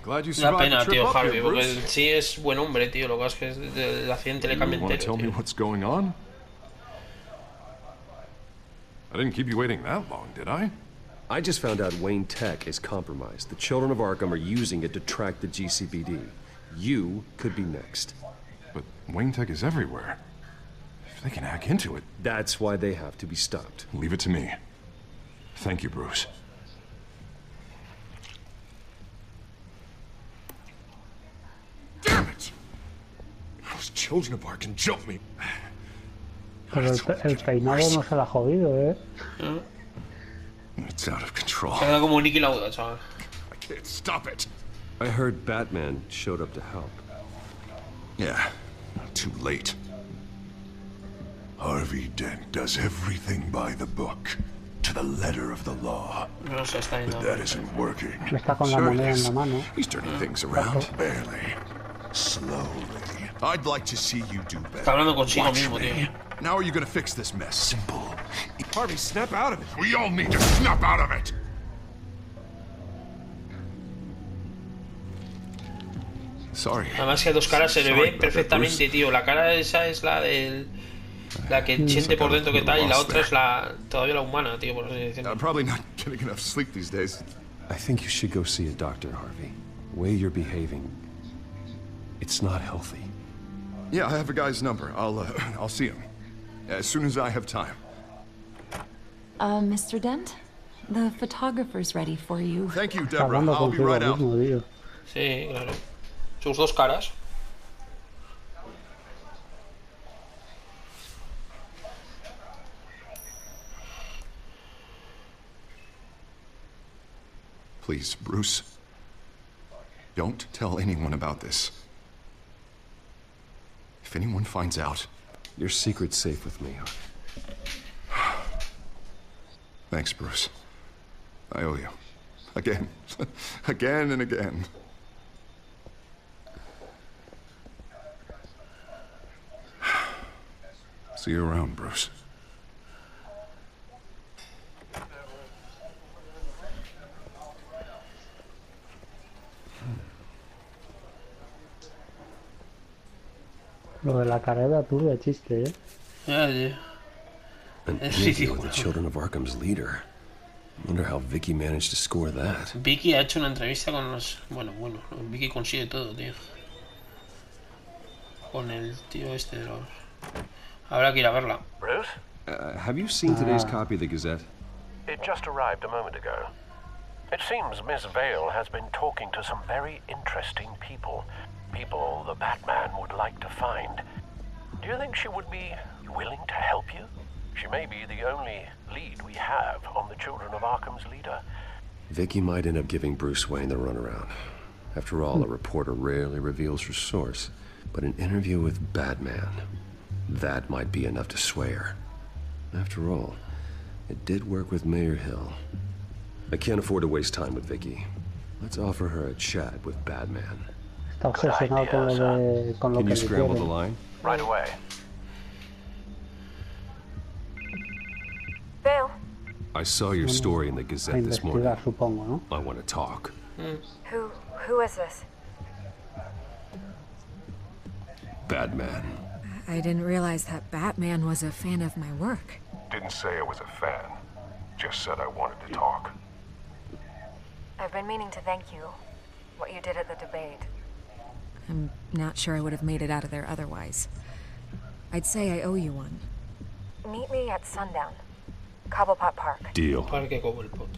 Una pena, tío, Harvey, porque sí es buen hombre, tío. Lo que pasa es que el accidente le cambia entero. Tell me what's going on? I didn't keep you waiting that long, did I? I just found out Wayne Tech is compromised. The children of Arkham are using it to track the GCPD. You could be next. But Wayne Tech is everywhere. If they can hack into it... That's why they have to be stopped. Leave it to me. Thank you, Bruce. Damn it! Those children of Arkham jumped me. Pero el peinado no se la ha jodido, It's out of control. Queda como Nicky Lauda, chaval. I can't stop it. I heard Batman showed up to help. Yeah, too late. Harvey Dent does everything by the book, to the letter of the law. No se está yendo. But that isn't working. Está con la moneda en la mano. He's turning things around, barely, slowly. I'd like to see you do better. Está hablando consigo mismo, tío. Now are you gonna fix this mess? Simple. Harvey, snap out of it. We all need to snap out of it. Sorry. Además que a dos caras se le ve perfectamente, tío. La cara esa es la del... La que siente por dentro que tal, y la otra es la... todavía la humana, tío, por así decirlo. I'm probably not getting enough sleep these days. I think you should go see a doctor, Harvey. The way you're behaving, it's not healthy. Yeah, I have a guy's number. I'll see him as soon as I have time. Mr. Dent, the photographer's ready for you. Thank you, Deborah. I'll be right out. Sí, claro. Sus dos caras. Please, Bruce, don't tell anyone about this. If anyone finds out... Your secret's safe with me, Harvey. Thanks, Bruce. I owe you. Again. Again and again. See you around, Bruce. Lo de la carrera tú de chiste, An interview with the Children of Arkham's leader. Wonder how Vicky managed to score that. Vicky ha hecho una entrevista con los... Bueno, Vicky consigue todo, tío. Con el tío este de los... Habrá que ir a verla. Bruce? Have you seen today's copy of the Gazette? It just arrived a moment ago. It seems Miss Vale has been talking to some very interesting people. People the Batman would like to find. Do you think she would be willing to help you? She may be the only lead we have on the Children of Arkham's leader. Vicky might end up giving Bruce Wayne the runaround. After all, a reporter rarely reveals her source. But an interview with Batman, that might be enough to sway her. After all, it did work with Mayor Hill. I can't afford to waste time with Vicky. Let's offer her a chat with Batman. Está obsesionado con lo Can que you le scramble quieren. the line? Right away. Bill. I saw your story in the Gazette this morning. Investigar, supongo, ¿no? I want to talk. Who is this? Batman. I didn't realize that Batman was a fan of my work. Didn't say I was a fan. Just said I wanted to talk. I've been meaning to thank you. What you did at the debate. I'm not sure I would have made it out of there otherwise. I'd say I owe you one. Meet me at sundown. Cobblepot Park. Deal. Parque Cobblepot.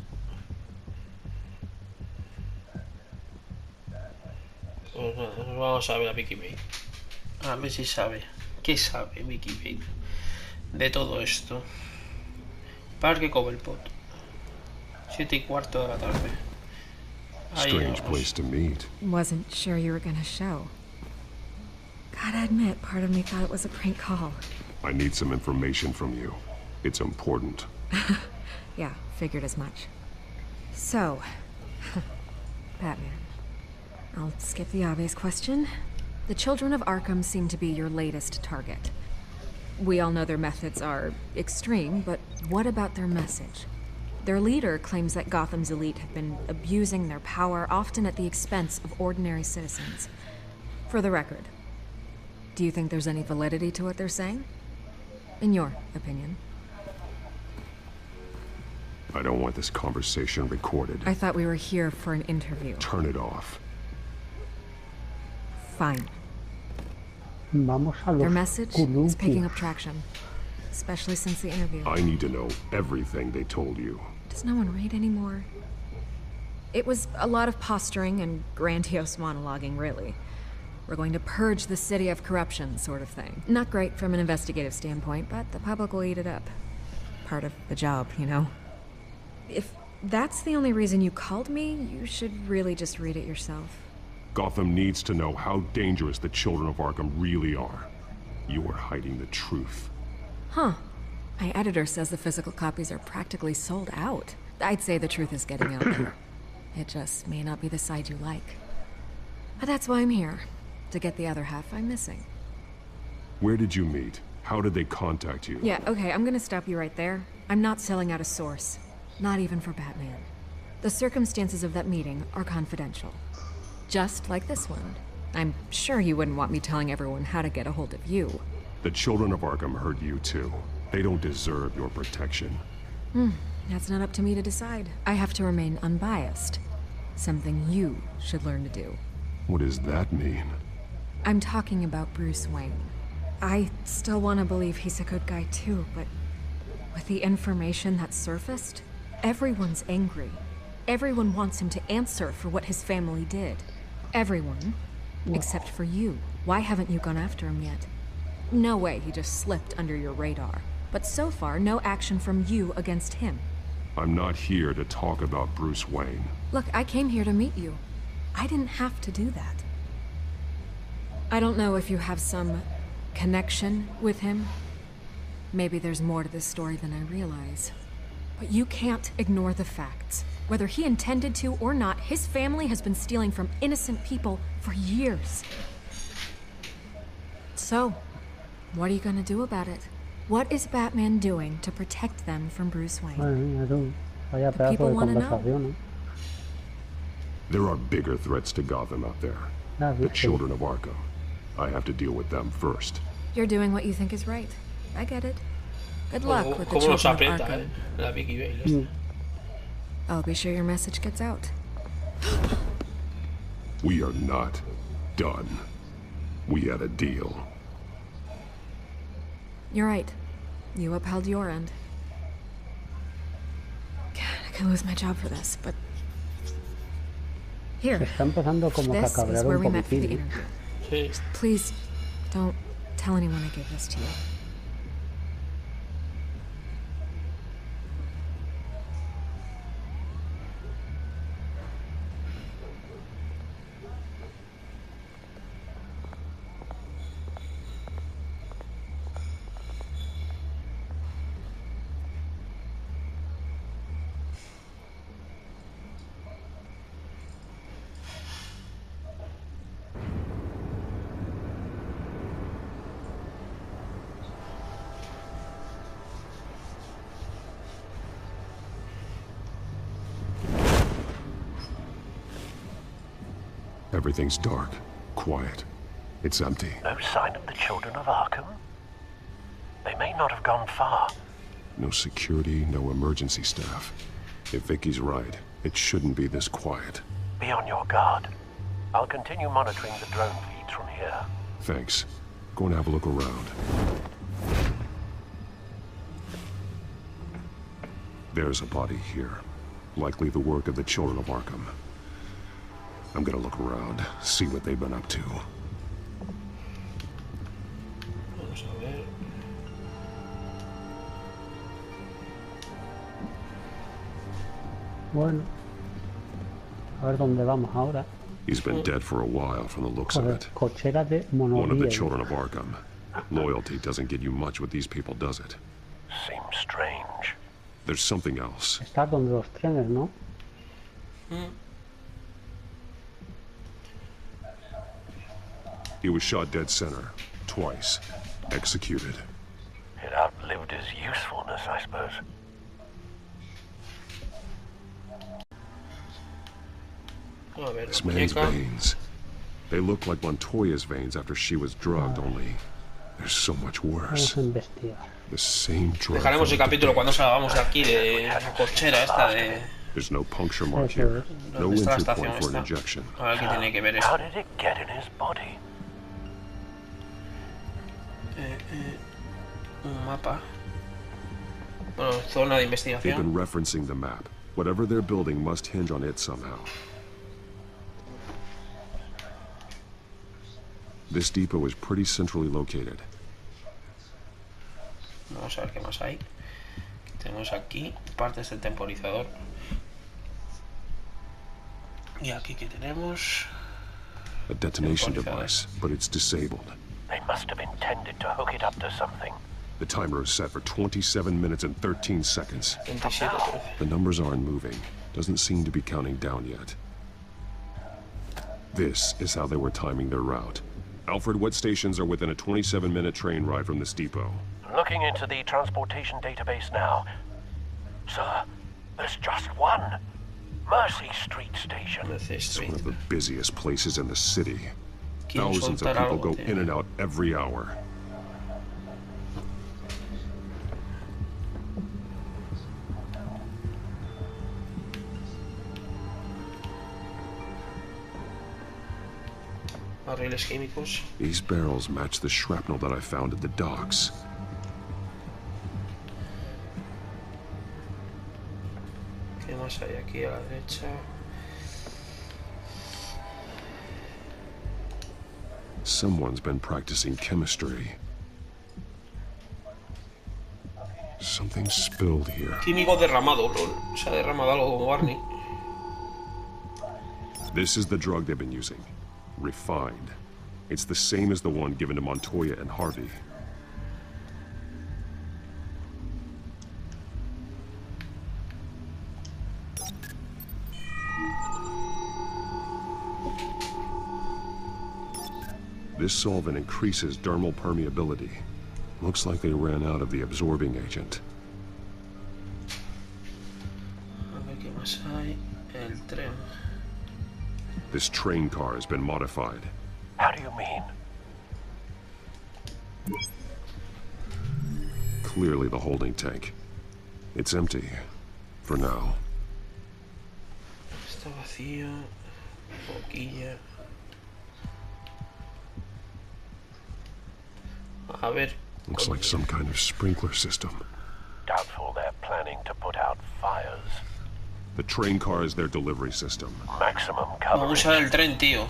Pues nada, nos vamos a ver a Vicky Bane. A ver si sabe. ¿Qué sabe Vicky Bane de todo esto? Parque Cobblepot. 7:15 de la tarde. Ahí Strange vamos. place to meet. Wasn't sure you were gonna show. Gotta admit, part of me thought it was a prank call. I need some information from you. It's important. Yeah, figured as much. So, Batman. I'll skip the obvious question. The children of Arkham seem to be your latest target. We all know their methods are extreme, but what about their message? Their leader claims that Gotham's elite have been abusing their power, often at the expense of ordinary citizens. For the record, do you think there's any validity to what they're saying? In your opinion? I don't want this conversation recorded. I thought we were here for an interview. Turn it off. Fine. Vamos a los Their message is columpios. picking up traction, especially since the interview. I need to know everything they told you. Does no one read anymore? It was a lot of posturing and grandiose monologuing, really. We're going to purge the city of corruption, sort of thing. Not great from an investigative standpoint, but the public will eat it up. Part of the job, you know? If that's the only reason you called me, you should really just read it yourself. Gotham needs to know how dangerous the children of Arkham really are. You are hiding the truth. Huh. My editor says the physical copies are practically sold out. I'd say the truth is getting out there. It just may not be the side you like. But that's why I'm here. To get the other half I'm missing. Where did you meet? How did they contact you? Yeah, okay, I'm gonna stop you right there. I'm not selling out a source. Not even for Batman. The circumstances of that meeting are confidential. Just like this one. I'm sure you wouldn't want me telling everyone how to get a hold of you. The children of Arkham heard you too. They don't deserve your protection. That's not up to me to decide. I have to remain unbiased. Something you should learn to do. What does that mean? I'm talking about Bruce Wayne. I still want to believe he's a good guy too, but with the information that surfaced, everyone's angry. Everyone wants him to answer for what his family did. Everyone, except for you. Why haven't you gone after him yet? No way he just slipped under your radar. But so far, no action from you against him. I'm not here to talk about Bruce Wayne. Look, I came here to meet you. I didn't have to do that. I don't know if you have some connection with him. Maybe there's more to this story than I realize. But you can't ignore the facts. Whether he intended to or not, his family has been stealing from innocent people for years. So, what are you gonna do about it? What is Batman doing to protect them from Bruce Wayne? Vaya The pedazo people de wanna know. conversación, ¿eh? There are bigger threats to Gotham out there. The children of Arkham. I have to deal with them first. You're doing what you think is right. I get it. Good luck with the ¿Cómo nos children of aprieta, Arkham. La Vicky Bane. I'll be sure your message gets out. We are not done. We had a deal. You're right. You upheld your end. God, I could lose my job for this, but... Here. Se está empezando como que a This is cabrear where un we met for the poquitín. interview. Please, don't tell anyone I gave this to you. Everything's dark, quiet. It's empty. No sign of the children of Arkham? They may not have gone far. No security, no emergency staff. If Vicky's right, it shouldn't be this quiet. Be on your guard. I'll continue monitoring the drone feeds from here. Thanks. Go and have a look around. There's a body here. Likely the work of the children of Arkham. I'm gonna look around, see what they've been up to. Vamos a ver. Bueno. A ver dónde vamos ahora. He's been dead for a while from the looks of it. Cochera de One of the children of Arkham. Loyalty doesn't get you much with these people, does it? Seems strange. There's something else. Está donde los trenes, ¿no? He was shot dead center, twice, executed. It outlived his usefulness, I suppose. This man's veins. They look like Montoya's veins after she was drugged, only they're so much worse. The same drug. Dejaremos el capítulo cuando salgamos de aquí de la cochera esta de... There's no puncture mark here. No entry point for an injection. A ver qué tiene que ver esto. How did it get in his body? Un mapa. Bueno, zona de They've investigación. been referencing the map. Whatever they're building must hinge on it somehow. This depot is pretty centrally located. Vamos a ver qué más hay. Tenemos aquí partes del temporizador. Y aquí que tenemos A detonation device, but it's disabled. They must have intended to hook it up to something. The timer is set for 27 minutes and 13 seconds. 27. The numbers aren't moving. Doesn't seem to be counting down yet. This is how they were timing their route. Alfred, what stations are within a 27-minute train ride from this depot? Looking into the transportation database now. Sir, there's just one. Mercy Street Station. It's one of the busiest places in the city. Thousands of people go in and out every hour. Barriles químicos. These barrels match the shrapnel that I found at the docks. ¿Qué más hay aquí a la derecha? Someone's been practicing chemistry. Something spilled here. Químico derramado, lol. Se ha derramado algo como Barney. This is the drug they've been using. Refined. It's the same as the one given to Montoya and Harvey. This solvent increases dermal permeability. Looks like they ran out of the absorbing agent. A ver qué más hay. El tren. This train car has been modified. How do you mean? Clearly the holding tank. It's empty. For now. Está vacío. Boquilla. A ver. Looks like some kind of sprinkler system. Doubtful they're planning to put out fires. The train car is their delivery system. Maximum coverage. Vamos a usar el tren, tío.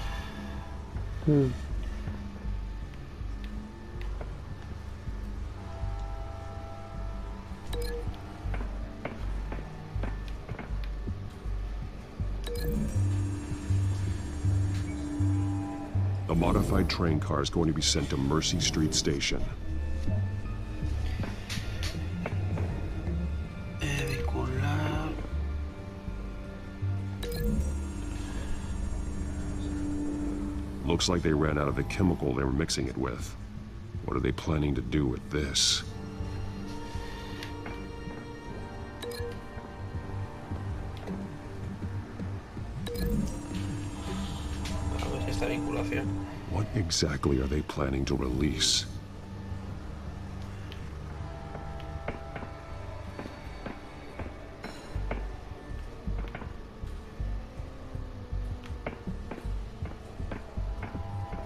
A modified train car is going to be sent to Mercy Street Station. Vehicular. Looks like they ran out of the chemical they were mixing it with. What are they planning to do with this? exactly are they planning to release?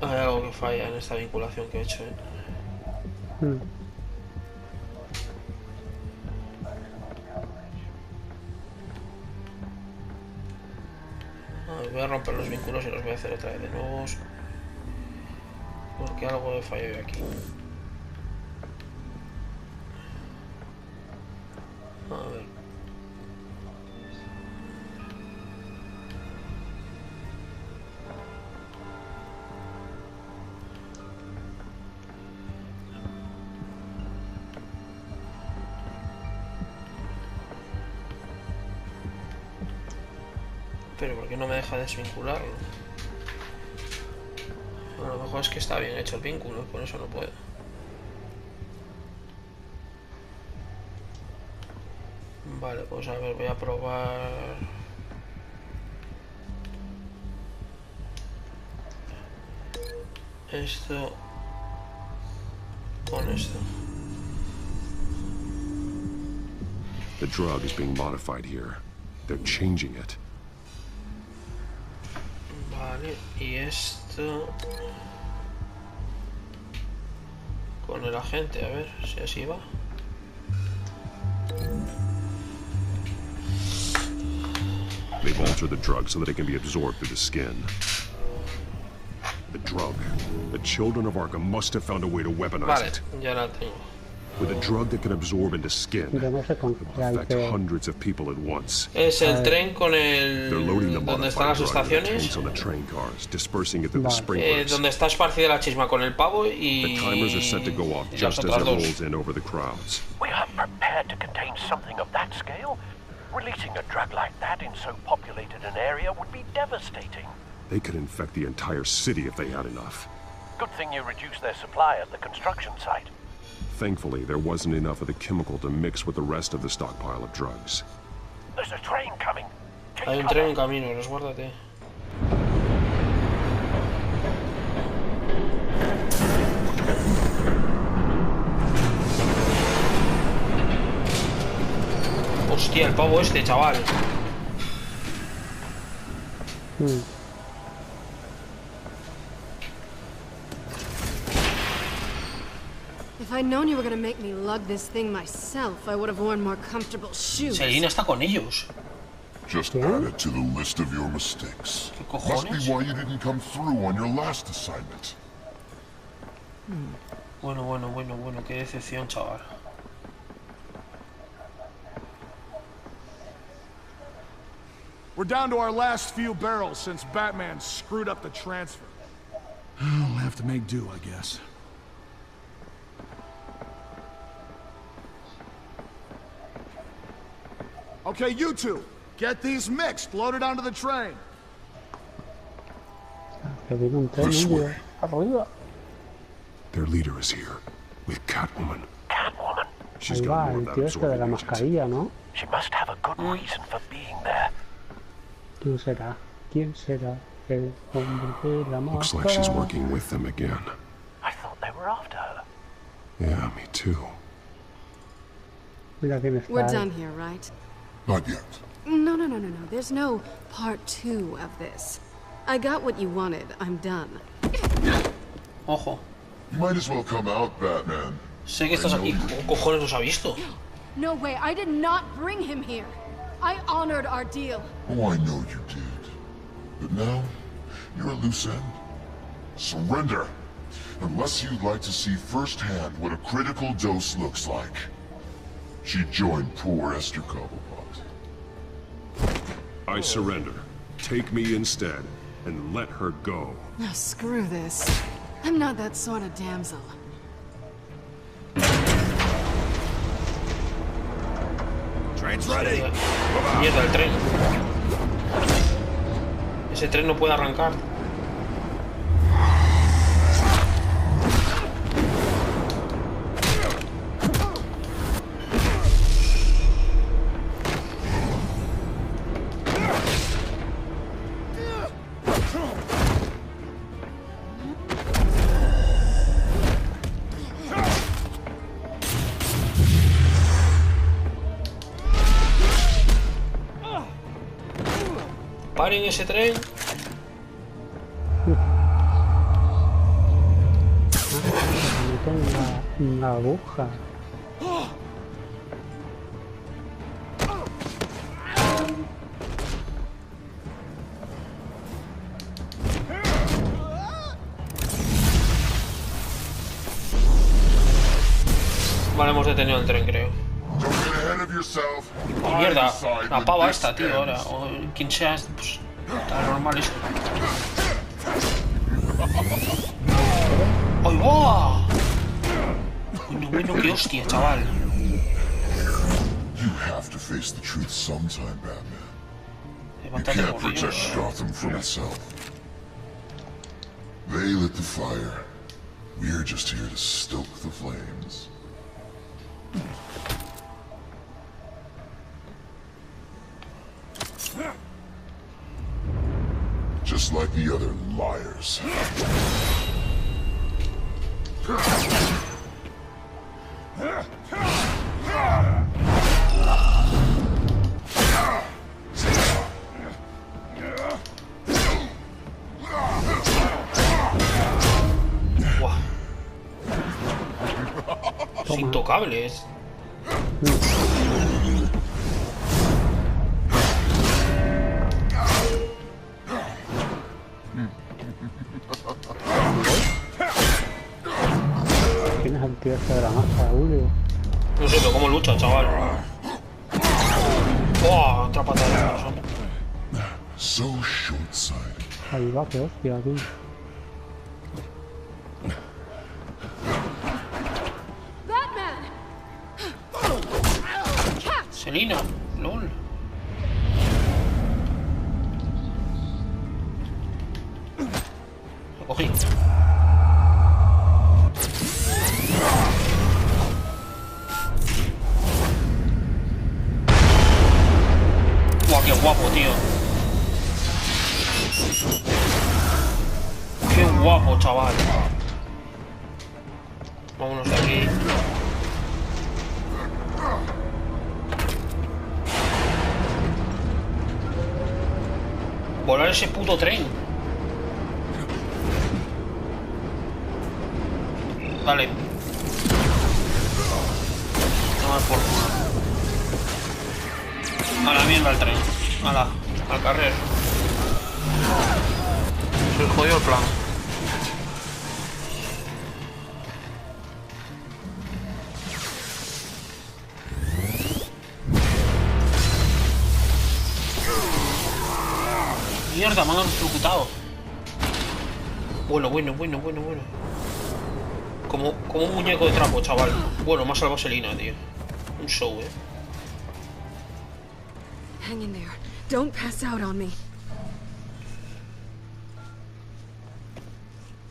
Hay algo que falla en esta vinculación que he hecho, Voy a romper los vínculos y los voy a hacer otra vez de nuevos. Porque algo he fallado aquí. A ver. Pero ¿por qué no me deja desvincularlo? A lo mejor es que está bien hecho el vínculo, por eso no puedo. Vale, pues a ver, voy a probar... esto con esto. The drug is being modified here. They're changing it. Vale, y esto con el agente, a ver si así va. They've altered the drug so that it can be absorbed through the skin. The drug. The children of Arkham must have found a way to weaponize it. Ya la tengo. With a drug that can absorb into skin, it will affect hundreds of people at once. Es el tren con el... donde están las estaciones. Donde está esparcida la chisma con el pavo y... The timers are set to go off just as it rolls in over the crowds. We aren't prepared to contain something of that scale. Releasing a drug like that in so populated an area would be devastating. They could infect the entire city if they had enough. Good thing you reduced their supply at the construction site. Thankfully, there wasn't enough of the chemical to mix with the rest of the stockpile of drugs. There's a train coming. Hay un tren en camino, resguárdate. Hostia, el pavo este, chaval. If I'd known you were gonna make me lug this thing myself, I would have worn more comfortable shoes. Selina está con ellos. Just add it to the list of your mistakes. Must be why you didn't come through on your last assignment. Bueno, qué decepción, chaval. We're down to our last few barrels since Batman screwed up the transfer. We'll have to make do, I guess. Okay, you two, get these mixed, loaded onto the train. This way. Their leader is here, with Catwoman. Catwoman? She's got more of that absorbing agent. She must have a good reason for being there. ¿Quién será? ¿Quién será el hombre de la máscara? Looks like she's working with them again. I thought they were after her. Yeah, me too. We're done here, right? Not yet. No. There's no part 2 of this. I got what you wanted. I'm done. Ojo. You might as well come out, Batman. Sé que estás aquí. ¿Cómo cojones los ha visto? No way. I did not bring him here. I honored our deal. Oh, I know you did. But now, you're a loose end. Surrender. Unless you'd like to see firsthand what a critical dose looks like. She joined poor Esther Cobblepot. I surrender. Take me instead, and let her go. Oh, screw this. I'm not that sort of damsel. Train's ready. Mierda, el tren. Ese tren no puede arrancar. paren ese tren. Una aguja. Vale, hemos detenido el tren, creo. Oh, mierda, la pava esta, tío, ahora. O quien sea, pues, está normal esto. ¡Ay, va! Bueno, qué hostia, chaval. You have to face the truth sometime, Batman. You Levántate, can't por protect Dios. Gotham from itself. They lit the fire. We're just here to stoke the flames. Just like the other liars. Buah. Es intocable, es. ¿Tienes el tío este de la masa, Julio? No sé, pero cómo lucha, chaval. ¡Buah! Otra patada de corazón. So short-sighted. Ahí va, qué hostia, tío. Selina, lol. Lo cogí. Buah, qué guapo, tío. Qué guapo, chaval. Vámonos de aquí. Volar ese puto tren. Vale. Toma por culo. A la mierda el tren. Al carrer. Se jodió el plan. Mierda, me han electrocutado. Bueno. Como un muñeco de trapo, chaval. Bueno, más salvado Selina, tío. Un show, Hang in there. Don't pass out on me.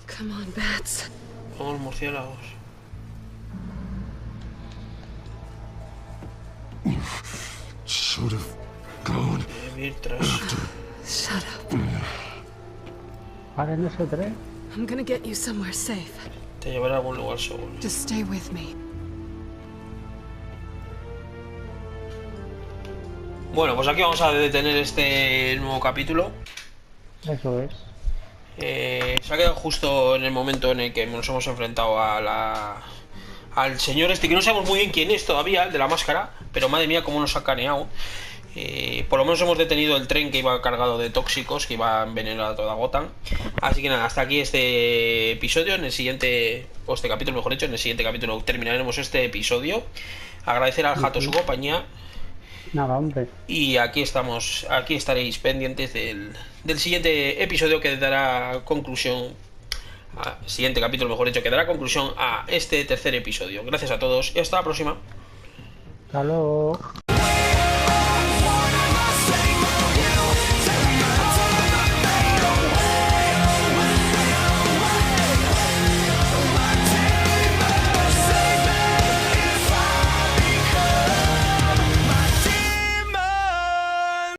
Come on, bats. Vamos, murciélagos. Should have gone. Mientras. Shut up. ¿Paren ese tren? I'm gonna get you somewhere safe. Te llevaré a algún lugar seguro. Just stay with me. Bueno, pues aquí vamos a detener este nuevo capítulo. Eso es. Se ha quedado justo en el momento en el que nos hemos enfrentado a al señor este, que no sabemos muy bien quién es todavía, el de la máscara, pero madre mía cómo nos ha caneado. Por lo menos hemos detenido el tren que iba cargado de tóxicos, que iba a envenenar a toda Gotham. Así que nada, hasta aquí este episodio. En el siguiente, o este capítulo mejor dicho, en el siguiente capítulo terminaremos este episodio. Agradecer al Jato su compañía. Nada, hombre. Y aquí estamos, aquí estaréis pendientes del siguiente episodio que dará conclusión. Siguiente capítulo mejor dicho, que dará conclusión a este tercer episodio. Gracias a todos y hasta la próxima. Hasta luego.